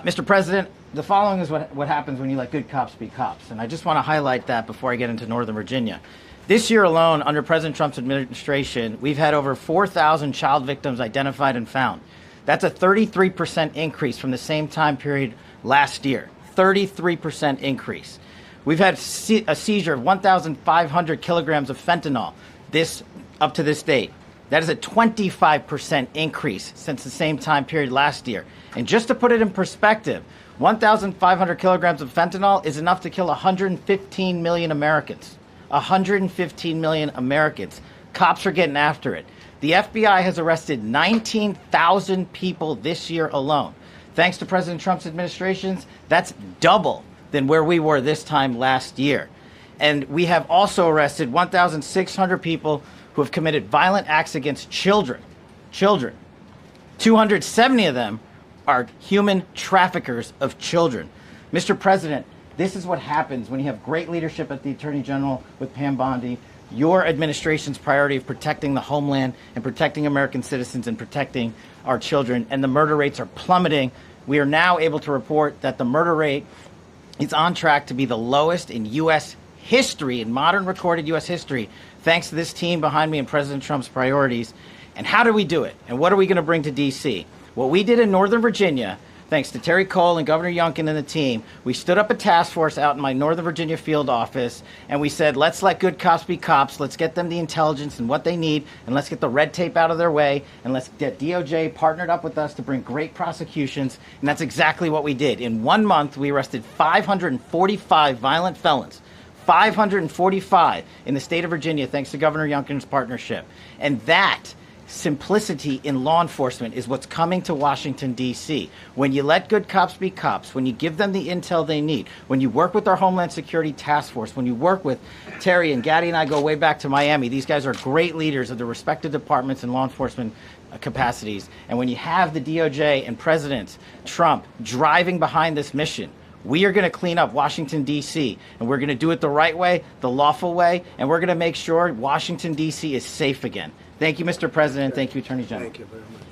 Mr. President, the following is what happens when you let good cops be cops. And I just want to highlight that before I get into Northern Virginia. This year alone, under President Trump's administration, we've had over 4,000 child victims identified and found. That's a 33% increase from the same time period last year. 33% increase. We've had a seizure of 1,500 kilograms of fentanyl up to this date. That is a 25% increase since the same time period last year. And just to put it in perspective, 1,500 kilograms of fentanyl is enough to kill 115 million Americans. 115 million Americans. Cops are getting after it. The FBI has arrested 19,000 people this year alone. Thanks to President Trump's administrations, that's double than where we were this time last year. And we have also arrested 1,600 people who have committed violent acts against children. 270 of them are human traffickers of children. Mr. President, this is what happens when you have great leadership at the Attorney General with Pam Bondi, your administration's priority of protecting the homeland and protecting American citizens and protecting our children, and the murder rates are plummeting. We are now able to report that the murder rate is on track to be the lowest in U.S. history, in modern recorded U.S. history, thanks to this team behind me and President Trump's priorities. And how do we do it? And what are we going to bring to D.C.? What we did in Northern Virginia, thanks to Terry Cole and Governor Youngkin and the team, we stood up a task force out in my Northern Virginia field office, and we said, let's let good cops be cops, let's get them the intelligence and what they need, and let's get the red tape out of their way, and let's get DOJ partnered up with us to bring great prosecutions, and that's exactly what we did. In 1 month, we arrested 545 violent felons. 545 in the state of Virginia, thanks to Governor Youngkin's partnership. And that simplicity in law enforcement is what's coming to Washington, D.C. When you let good cops be cops, when you give them the intel they need, when you work with our Homeland Security Task Force, when you work with Terry and Gaddy and I go way back to Miami, these guys are great leaders of the respective departments and law enforcement capacities. And when you have the DOJ and President Trump driving behind this mission, we are going to clean up Washington, D.C., and we're going to do it the right way, the lawful way, and we're going to make sure Washington, D.C. is safe again. Thank you, Mr. President. Thank you, Attorney General. Thank you very much.